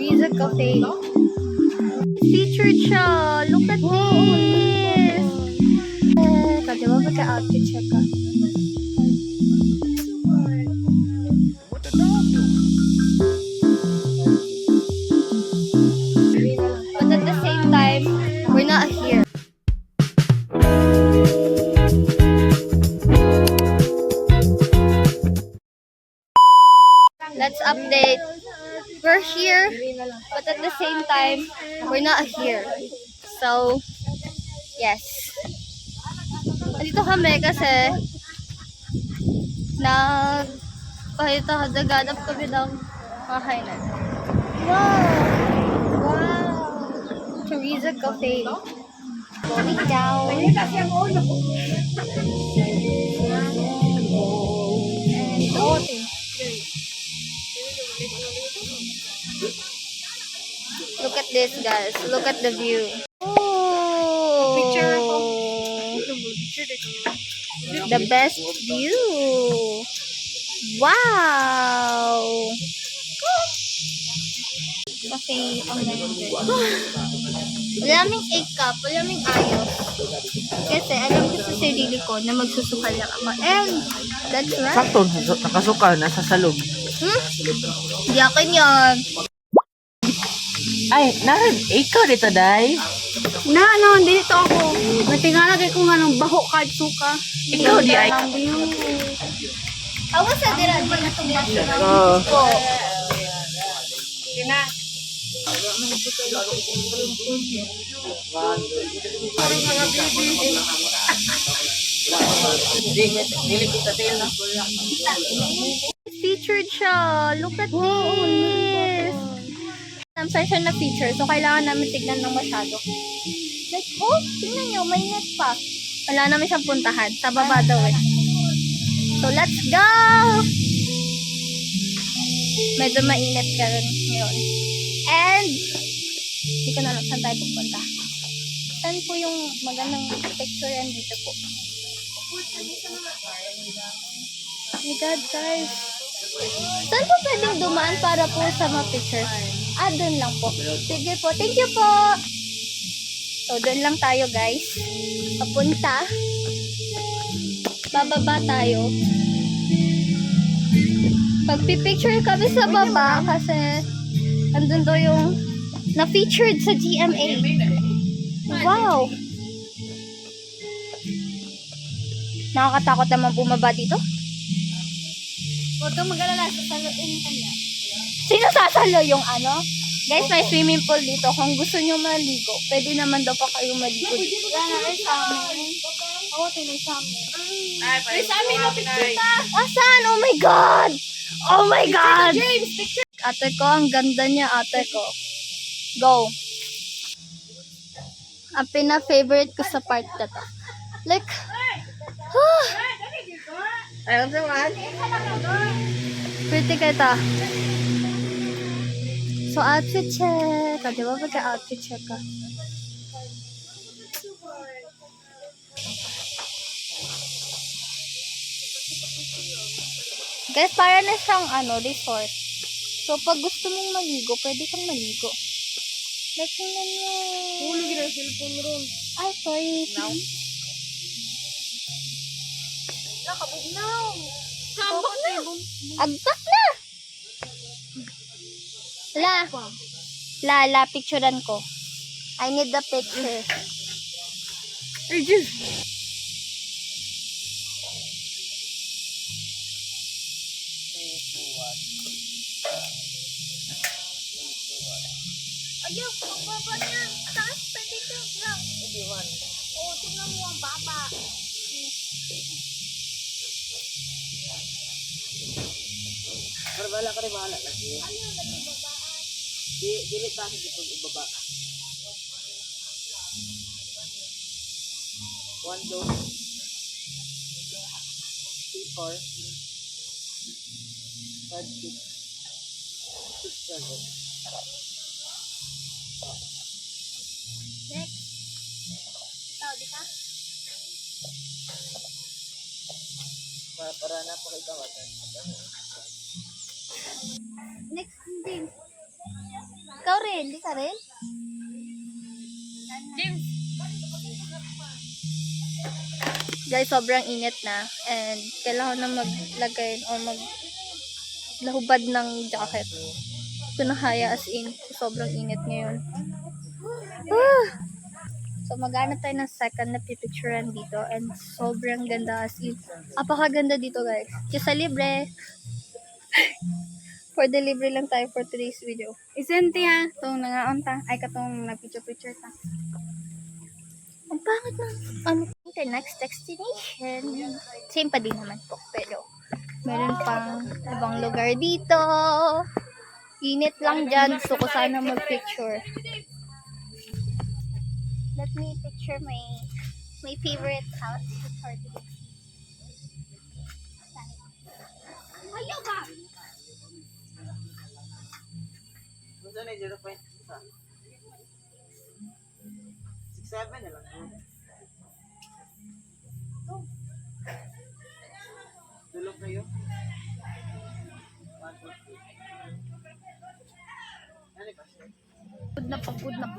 Teresa Cafe. Featured siya. Look at this. Di ba magka-outfit siya ka? But at the same time, we're not here. Let's update. We're here, but at the same time, we're not here. So, yes. Dito kami kasi kahit naghahanap kami ng makainan. Wow! Wow! Teresa Cafe. Going down. And look at this, guys. Look at the view. Oh, the best view. Wow. Okay, wala naming A-cup, wala naming ayos. Kasi alam ko sa sarili ko na magsusukal lang ako. And that's right. Sakto, nakasuka, nasa salog. Di akin yan. Ay, narin, ikaw dito, Day. Dito ako. Natingalagay ko nga ng baho kahit suka. Ikaw di ay. Awa sa dira, di na Oo. Featured siya. Look at this. Saan siya na feature. So, kailangan namin tignan ng masyado. Like, oh, tingnan nyo. May net pa. Wala namin siyang puntahan. Sa baba daw eh. So, let's go! Medyo mainit ka rin ngayon. And, hindi ko na alam saan tayo pupunta. Saan po yung magandang picture yan dito po? Oh my God, guys. Saan po pwedeng dumaan para po sa mga picture? Doon lang po. Sige po. Thank you po. So, doon lang tayo, guys. Papunta. Bababa tayo. Pagpipicture kami sa baba kasi andun daw yung na-featured sa GMA. Wow! Nakakatakot naman bumaba dito. Huwag kang mag-alala, sasaluin ka niya. Sino sasalo yung ano? Guys, may swimming pool dito. Kung gusto nyo maligo, pwede naman daw pa kayo maligo dito. Yan, ay sa amin. Oo, tinay sa amin. Ay, sa amin na picture ta! Asan? Oh my God! Oh my God! James, picture! Ate ko, ang ganda niya, ate ko. Go! Ang pina-favorite ko sa part na to. Like, Ayun sa man. pretty kita. So, outfit check. Di ba pagka-outfit check ka? Guys, para na siyang resort. So, pag gusto mong maligo, pwede kang maligo. Like, tingnan mo. Hulog na cellphone ron. Ay, sorry. Nakabugnaw. Hambak na. Agpak na. La, picturean ko. I need the picture. Ay, Diyos. Ayaw, ang baba niya. Taas, pwede ka lang. Oo, tingnan mo ang baba. Wala ka rin bahala lagi. Ayaw, nagbabaan. Dilit pa kasi dito ibaba. 1, 2, 3, 4, 5, 6, 6, 7. Next. Ikaw, di ka? Para napakita ka. Next, James. Ikaw rin, di ka rin? James. Guys, sobrang init na. And kailangan na maglagay or maglahubad ng jacket. Ito na kaya as in. Sobrang init ngayon. Ah! So, maghanap tayo ng second na pipicturean dito. And sobrang ganda as in. Apakaganda dito guys. Kasi libre. For the libre lang tayo for today's video. Isenti ha. Itong nangaon ta. Ay, katong nag-picture ta. Ang pangit ng ano, the next destination. Same pa din naman po. Pero, meron pang ibang lugar dito. Init lang dyan. Gusto ko sana mag-picture. Let me picture my favorite house. For today. Ayaw ba? Gusto na 0.1. 6.7 na lang. Tulog kayo? 1.2. Ano ba siya?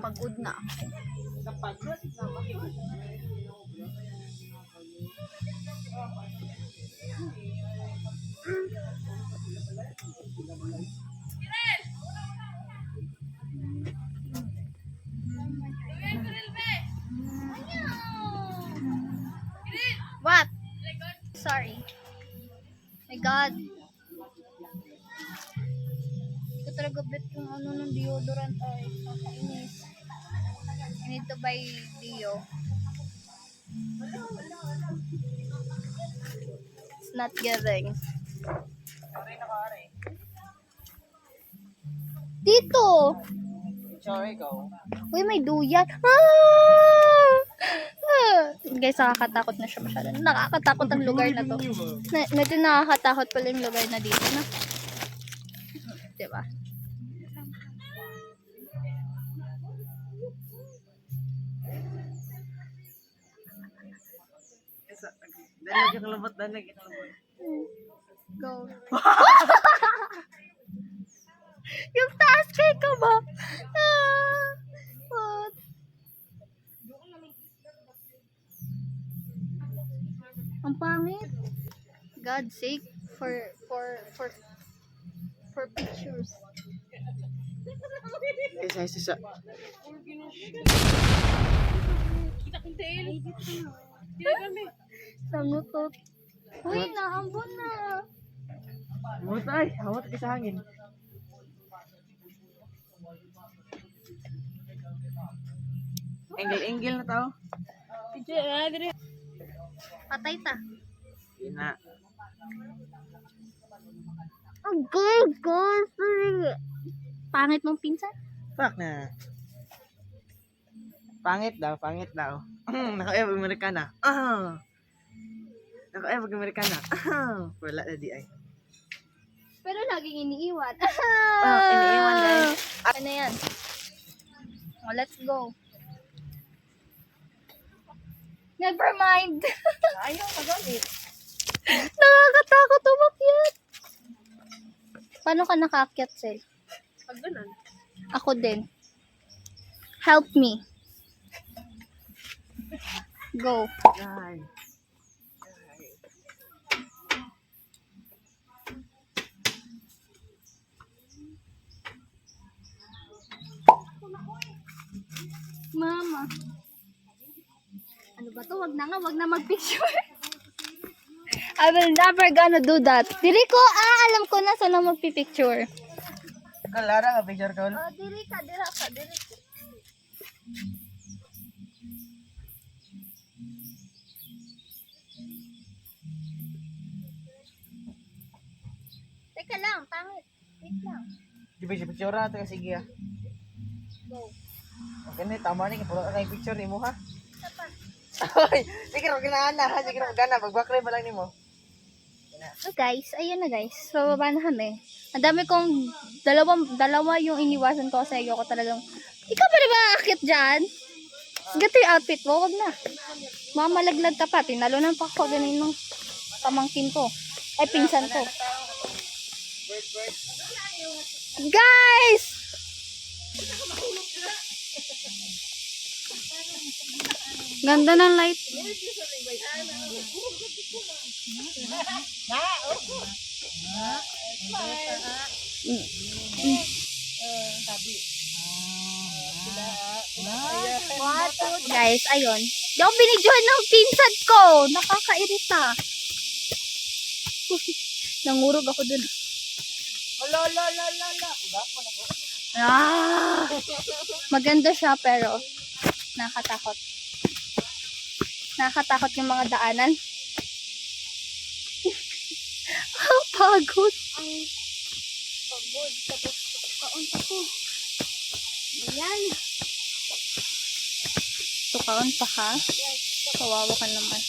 Pagod na. Kapag What? Sorry. My God. Hindi ko talaga bet yung ano ng deodorant ay kakainis. I need to buy Dio. It's not giving. Dito! sorry go. Uy, may duyan. Ah! Ah! Guys, nakakatakot na siya masyado. Nakakatakot ang lugar na to. Medyo nakakatakot pala yung lugar na dito, no? Diba? Dalag yung kalabot, dalag yung kalabot. Go. Yung taas kay ka ba? Ah, what? Ang pangit. God's sake for pictures. Isa isa. Samutot. Uy, naambon na. Hawat ay, hawat ka sa hangin. Engel na tao. Patay ta. Yun na. Ang good, Pangit mong pinsan? Fuck na. Pangit daw. Naka-evo Amerikana. Naka-evo Amerikana. Wala na di ay. Pero laging iniiwan. Iniiwan guys. Ano yan? Oh, let's go. Never mind. Ayaw ka galit. Nakakatakot umakyat. Paano ka nakaakyat, Sel? Pag ganun. Ako din. Help me. Go. Ay. Mama. Ano ba to? Wag na mag-picture. I will never gonna do that. Diri ko, alam ko na saan na magpipicture. Kalara ka picture ko. Diri ka. Teka lang, pangit. Wait lang. Di ba siya picture natin sige ah. Go. Okay na, tama na. Puro ka kay picture ni mo ha. Sapa. Ay, sige ro ganaana ha. Sige ro gana. Bagbakray pa lang ni mo. So guys, ayun na guys. So baba na kami. Ang dami kong dalawa yung iniwasan ko kasi ayoko talagang ikaw pa rin ba akit dyan? Gato yung outfit mo, wag na. Mamalaglag ka pa. Tinalunan pa ako ganin ng pamangkin ko. Ay, pinsan ko. Guys! Ganda ng light. Guys, ayun. Di ako binidyohan ng pinsan ko. Nakakairita. Nangurog ako dun. Ah! Maganda siya pero nakakatakot. Nakakatakot yung mga daanan. Ang pagod. Pagod. Tapos kaon ako. Ayan. Tukaon pa ka? Kawawa ka naman.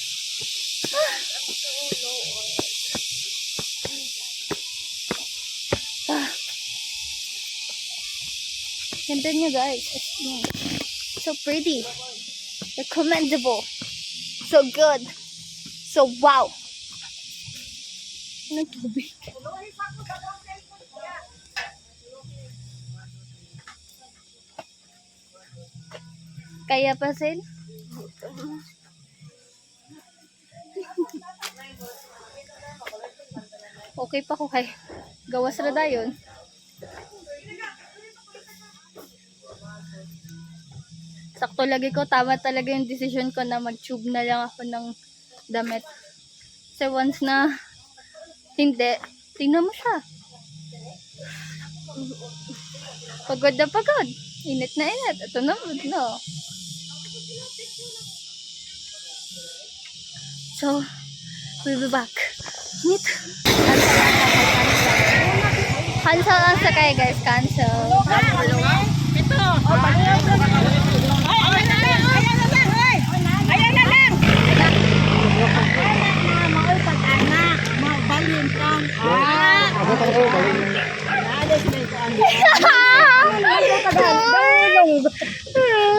Ganda niya guys. So pretty. Recommendable. So good. So wow. Anong tubig? Kaya pa Sil? Okay pa ko kay gawas ra dayon. Sakto lagi ko, tama talaga yung decision ko na mag-tube na lang ako ng damit. Kasi once na hindi, tingnan mo siya. Pagod na pagod. Init na init. Ito na, no. So, we'll be back. Init. Cancel lang sakay guys, cancel.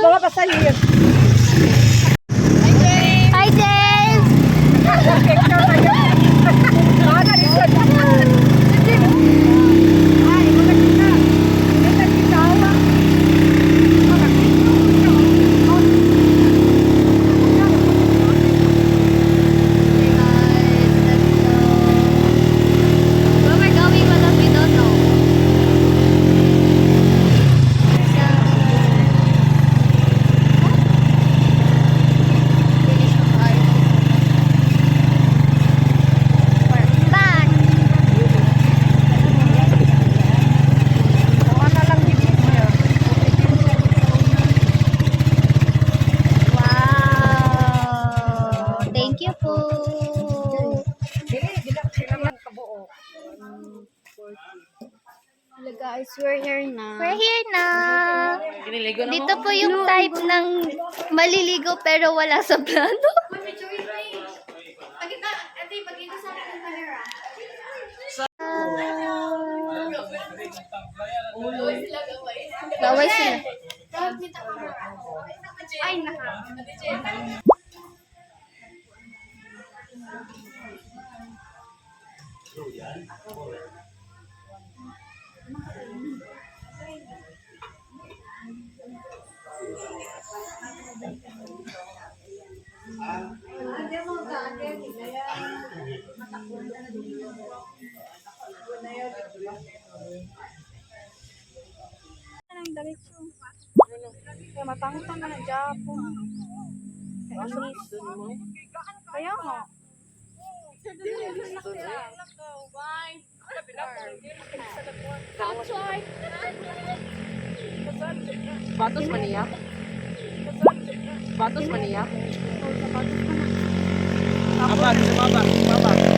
Mga pasalir. Hi James! Where we're going, what we don't know. Wow! Thank you po. Hello guys, we're here na. We're here na. Dito po yung type ng maliligo pero wala sa plano. Gaway sila. Ay, naka. Ang diretso. Kaya matangos na ng Japon. Kaya anis. Kaya nga. Batos maniyak. Batos maniyak. Apa? Baba.